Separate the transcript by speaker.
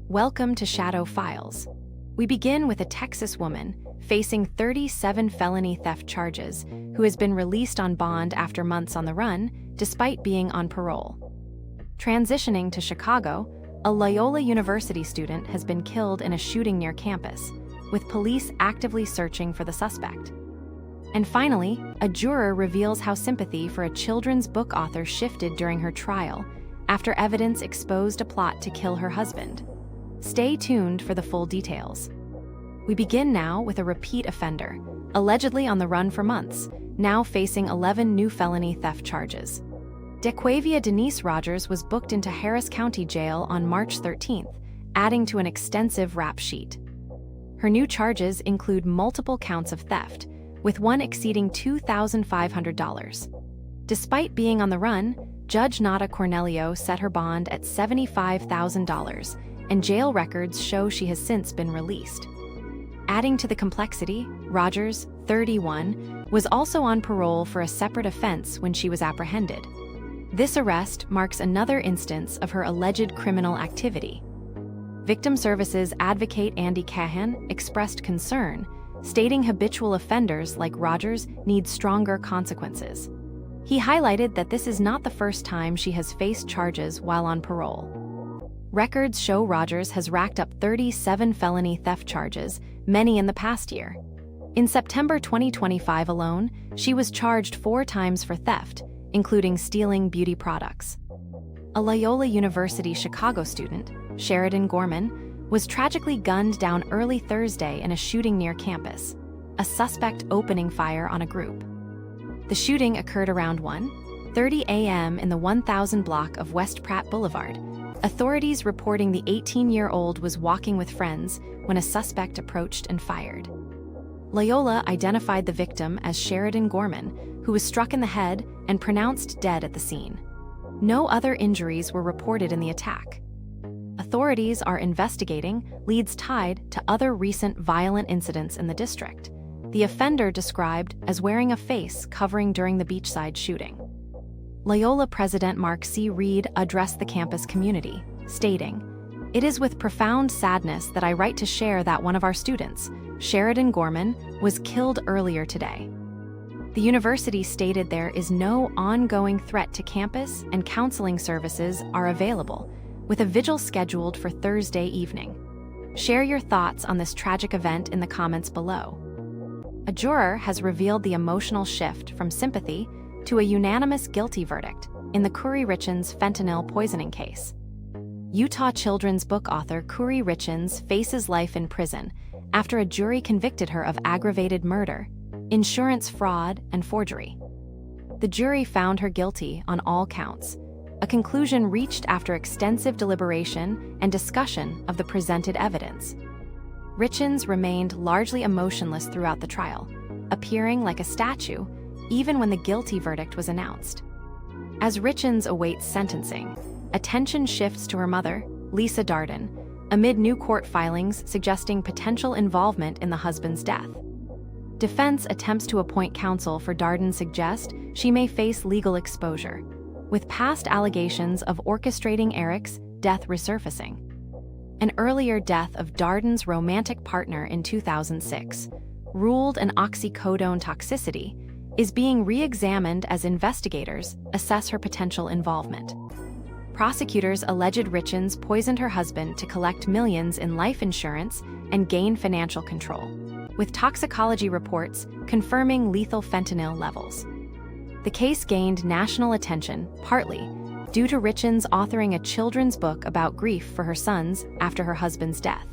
Speaker 1: Welcome to Shadow Files. We begin with a Texas woman facing 37 felony theft charges who has been released on bond after months on the run, despite being on parole. Transitioning to Chicago, a Loyola University student has been killed in a shooting near campus, with police actively searching for the suspect. And finally, a juror reveals how sympathy for a children's book author shifted during her trial after evidence exposed a plot to kill her husband. Stay tuned for the full details. We begin now with a repeat offender, allegedly on the run for months, now facing 11 new felony theft charges. DeQuavia Denise Rogers was booked into Harris County Jail on March 13th, adding to an extensive rap sheet. Her new charges include multiple counts of theft, with one exceeding $2,500. Despite being on the run, Judge Nada Cornelio set her bond at $75,000, and jail records show she has since been released. Adding to the complexity, Rogers, 31, was also on parole for a separate offense when she was apprehended. This arrest marks another instance of her alleged criminal activity. Victim Services advocate Andy Cahan expressed concern, stating habitual offenders like Rogers need stronger consequences. He highlighted that this is not the first time she has faced charges while on parole. Records show Rogers has racked up 37 felony theft charges, many in the past year. In September 2025 alone, she was charged 4 times for theft, including stealing beauty products. A Loyola University Chicago student, Sheridan Gorman, was tragically gunned down early Thursday in a shooting near campus, a suspect opening fire on a group. The shooting occurred around 1:30 a.m. in the 1000 block of West Pratt Boulevard, authorities reporting the 18-year-old was walking with friends when a suspect approached and fired. Loyola identified the victim as Sheridan Gorman, who was struck in the head and pronounced dead at the scene. No other injuries were reported in the attack. Authorities are investigating leads tied to other recent violent incidents in the district, the offender described as wearing a face covering during the beachside shooting. Loyola President Mark C. Reed addressed the campus community, stating, "It is with profound sadness that I write to share that one of our students, Sheridan Gorman, was killed earlier today." The university stated there is no ongoing threat to campus and counseling services are available, with a vigil scheduled for Thursday evening. Share your thoughts on this tragic event in the comments below. A juror has revealed the emotional shift from sympathy to a unanimous guilty verdict in the Curry Richens fentanyl poisoning case. Utah children's book author Curry Richens faces life in prison after a jury convicted her of aggravated murder, insurance fraud, and forgery. The jury found her guilty on all counts, a conclusion reached after extensive deliberation and discussion of the presented evidence. Richens remained largely emotionless throughout the trial, appearing like a statue even when the guilty verdict was announced. As Richens awaits sentencing, attention shifts to her mother, Lisa Darden, amid new court filings suggesting potential involvement in the husband's death. Defense attempts to appoint counsel for Darden suggest she may face legal exposure, with past allegations of orchestrating Eric's death resurfacing. An earlier death of Darden's romantic partner in 2006, ruled an oxycodone toxicity, is being re-examined as investigators assess her potential involvement. Prosecutors alleged Richens poisoned her husband to collect millions in life insurance and gain financial control, with toxicology reports confirming lethal fentanyl levels. The case gained national attention, partly due to Richens authoring a children's book about grief for her sons after her husband's death.